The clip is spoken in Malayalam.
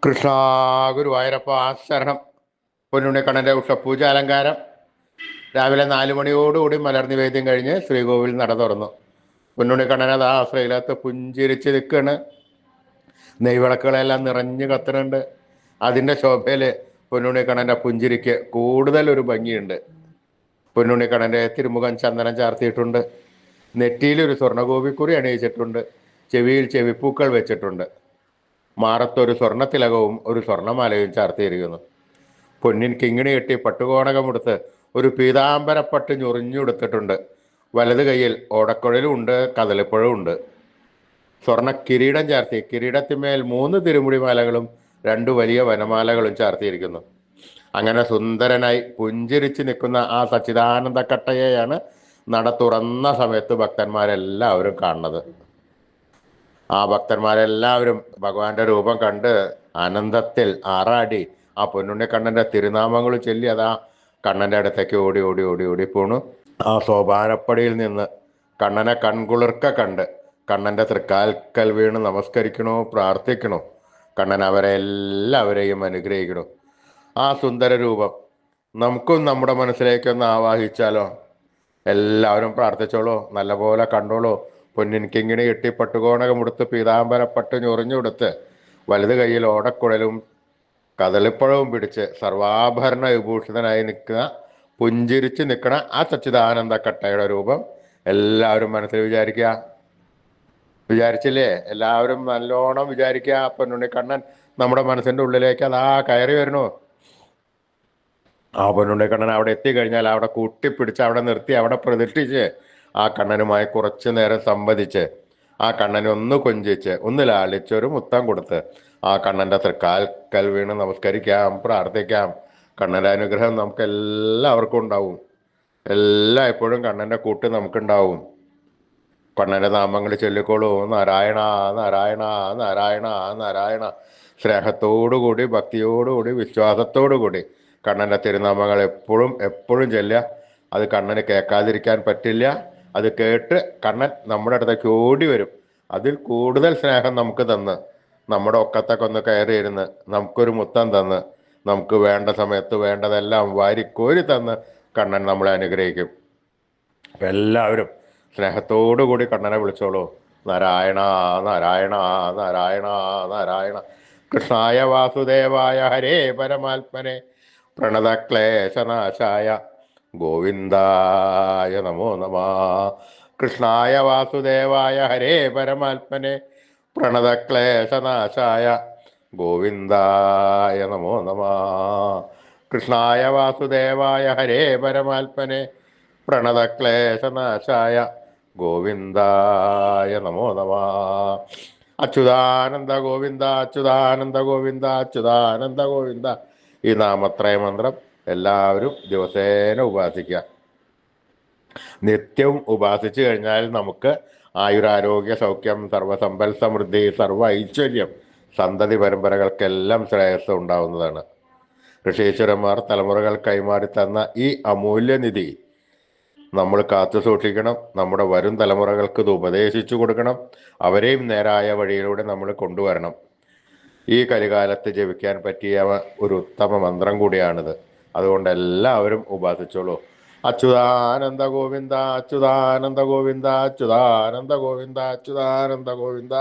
കൃഷ്ണ ഗുരുവായൂരപ്പ ശരണം. പൊന്നുണ്ണിക്കണ്ണൻ്റെ ഉഷപൂജ അലങ്കാരം രാവിലെ 4 മണിയോടുകൂടി മലർനിവേദ്യം കഴിഞ്ഞ് ശ്രീകോവിൽ നട തുറന്നു. പൊന്നുണ്ണിക്കണ്ണനത് ആ ശ്രീലത്ത് പുഞ്ചിരിച്ച് നിൽക്കുകയാണ്. നെയ്വിളക്കുകളെല്ലാം നിറഞ്ഞു കത്തുന്നുണ്ട്. അതിൻ്റെ ശോഭയിൽ പൊന്നുണ്ണിക്കണ്ണൻ്റെ പുഞ്ചിരിക്ക് കൂടുതൽ ഒരു ഭംഗിയുണ്ട്. പൊന്നുണ്ണിക്കണ്ണൻ്റെ തിരുമുഖം ചന്ദനം ചാർത്തിയിട്ടുണ്ട്. നെറ്റിയിലൊരു സ്വർണ്ണഗോപിക്കുറി അണിയിച്ചിട്ടുണ്ട്. ചെവിയിൽ ചെവിപ്പൂക്കൾ വെച്ചിട്ടുണ്ട്. മാറത്തൊരു സ്വർണ്ണത്തിലകവും ഒരു സ്വർണ്ണമാലയും ചാർത്തിയിരിക്കുന്നു. പൊന്നിൻ കിങ്ങിണി കെട്ടി പട്ടുകോണകമെടുത്ത് ഒരു പീതാംബരപ്പട്ട് ഞൊറിഞ്ഞുടുത്തിട്ടുണ്ട്. വലത് കൈയിൽ ഓടക്കുഴലും ഉണ്ട്, കദളിപ്പഴവും ഉണ്ട്. സ്വർണ്ണ കിരീടം ചാർത്തി കിരീടത്തിന്മേൽ 3 തിരുമുടിമാലകളും 2 വലിയ വനമാലകളും ചാർത്തിയിരിക്കുന്നു. അങ്ങനെ സുന്ദരനായി പുഞ്ചിരിച്ച് നിൽക്കുന്ന ആ സച്ചിദാനന്ദ കട്ടയെയാണ് നട തുറന്ന സമയത്ത് ഭക്തന്മാരെല്ലാവരും കാണുന്നത്. ആ ഭക്തന്മാരെല്ലാവരും ഭഗവാന്റെ രൂപം കണ്ട് ആനന്ദത്തിൽ ആറാടി ആ പൊന്നുണ്ണിക്കണ്ണൻ്റെ തിരുനാമങ്ങൾ ചൊല്ലി അതാ കണ്ണൻ്റെ അടുത്തേക്ക് ഓടി ഓടി ഓടി ഓടി പോണു. ആ സോപാനപ്പടിയിൽ നിന്ന് കണ്ണനെ കൺകുളിർക്ക കണ്ട് കണ്ണൻ്റെ തൃക്കാൽക്കൽ വീണ് നമസ്കരിക്കണോ, പ്രാർത്ഥിക്കണോ. കണ്ണൻ അവരെ എല്ലാവരെയും അനുഗ്രഹിക്കണു. ആ സുന്ദര രൂപം നമുക്കും നമ്മുടെ മനസ്സിലേക്കൊന്ന് ആവാഹിച്ചാലോ? എല്ലാവരും പ്രാർത്ഥിച്ചോളൂ, നല്ലപോലെ കണ്ടോളൂ. പൊന്നിൻ കിങ്ങിണി കെട്ടി പട്ടുകോണകമെടുത്ത് പീതാംബരപ്പട്ട് ഞൊറിഞ്ഞുകൊടുത്ത് വലത് കൈയിൽ ഓടക്കുഴലും കദളിപ്പഴവും പിടിച്ച് സർവാഭരണ വിഭൂഷിതനായി നിൽക്കുന്ന പുഞ്ചിരിച്ച് നിൽക്കണ ആ സച്ചിദാനന്ദ കട്ടയുടെ രൂപം എല്ലാവരും മനസ്സിൽ വിചാരിച്ചില്ലേ? എല്ലാവരും നല്ലോണം വിചാരിക്കുക. പൊന്നുണ്ണിക്കണ്ണൻ നമ്മുടെ മനസ്സിൻ്റെ ഉള്ളിലേക്ക് അതാ കയറി വരണു. ആ പൊന്നുണ്ണിക്കണ്ണൻ അവിടെ എത്തിക്കഴിഞ്ഞാൽ അവിടെ കൂട്ടിപ്പിടിച്ച് അവിടെ നിർത്തി അവിടെ പ്രതിഷ്ഠിച്ച് ആ കണ്ണനുമായി കുറച്ചു നേരം സംവദിച്ച് ആ കണ്ണനെ ഒന്ന് കൊഞ്ചിച്ച് ഒന്ന് ലാളിച്ചൊരു മുത്തം കൊടുത്ത് ആ കണ്ണൻ്റെ തൃക്കാൽക്കൽ വീണ് നമസ്കരിക്കാം, പ്രാർത്ഥിക്കാം. കണ്ണൻ്റെ അനുഗ്രഹം നമുക്ക് എല്ലാവർക്കും ഉണ്ടാവും. എപ്പോഴും കണ്ണൻ്റെ കൂട്ട് നമുക്കുണ്ടാവും. കണ്ണൻ്റെ നാമങ്ങൾ ചൊല്ലിക്കോളൂ. നാരായണ നാരായണ നാരായണ നാരായണ. സ്നേഹത്തോടുകൂടി ഭക്തിയോടുകൂടി വിശ്വാസത്തോടുകൂടി കണ്ണൻ്റെ തിരുനാമങ്ങൾ എപ്പോഴും എപ്പോഴും ചൊല്ലുക. അത് കണ്ണന് കേൾക്കാതിരിക്കാൻ പറ്റില്ല. അത് കേട്ട് കണ്ണൻ നമ്മുടെ അടുത്തേക്ക് ഓടി വരും. അതിൽ കൂടുതൽ സ്നേഹം നമുക്ക് തന്ന് നമ്മുടെ ഒക്കത്തൊക്കെ ഒന്ന് കയറിയിരുന്ന് നമുക്കൊരു മുത്തം തന്ന് നമുക്ക് വേണ്ട സമയത്ത് വേണ്ടതെല്ലാം വാരിക്കോരി തന്ന് കണ്ണൻ നമ്മളെ അനുഗ്രഹിക്കും. അപ്പം എല്ലാവരും സ്നേഹത്തോടു കൂടി കണ്ണനെ വിളിച്ചോളൂ. നാരായണ നാരായണ നാരായണ നാരായണ. കൃഷ്ണായ വാസുദേവായ ഹരേ പരമാത്മനെ പ്രണതക്ലേശനാശായ ഗോവിന്ദായ നമോ നമഃ. കൃഷ്ണായ വാസുദേവായ ഹരേ പരമാത്മനെ പ്രണതക്ലേശനാശായ ഗോവിന്ദായ നമോ നമഃ. കൃഷ്ണായ വാസുദേവായ ഹരേ പരമാത്മനെ പ്രണതക്ലേശനാശായ ഗോവിന്ദായ നമോ നമഃ. അച്യുതാനന്ദ ഗോവിന്ദ അച്യുതാനന്ദ ഗോവിന്ദ അച്യുതാനന്ദ ഗോവിന്ദ. ഈ നാമത്രയ മന്ത്രം എല്ലാവരും ദിവസേന ഉപാസിക്കുക. നിത്യവും ഉപാസിച്ചു കഴിഞ്ഞാൽ നമുക്ക് ആയുരാരോഗ്യ സൗഖ്യം, സർവസമ്പൽ സമൃദ്ധി, സർവ ഐശ്വര്യം, സന്തതി പരമ്പരകൾക്കെല്ലാം ശ്രേയസ് ഉണ്ടാവുന്നതാണ്. ഋഷീശ്വരന്മാർ തലമുറകൾ കൈമാറി തന്ന ഈ അമൂല്യനിധി നമ്മൾ കാത്തു സൂക്ഷിക്കണം. നമ്മുടെ വരും തലമുറകൾക്ക് ഇത് ഉപദേശിച്ചു കൊടുക്കണം. അവരെയും നേരായ വഴിയിലൂടെ നമ്മൾ കൊണ്ടുവരണം. ഈ കലികാലത്ത് ജപിക്കാൻ പറ്റിയ ഒരു ഉത്തമ മന്ത്രം കൂടിയാണിത്. അതുകൊണ്ട് എല്ലാവരും ഉപാസിച്ചോളൂ. അച്യുതാനന്ദ ഗോവിന്ദ അച്യുതാനന്ദ ഗോവിന്ദ അച്യുതാനന്ദ ഗോവിന്ദ അച്യുതാനന്ദ ഗോവിന്ദ.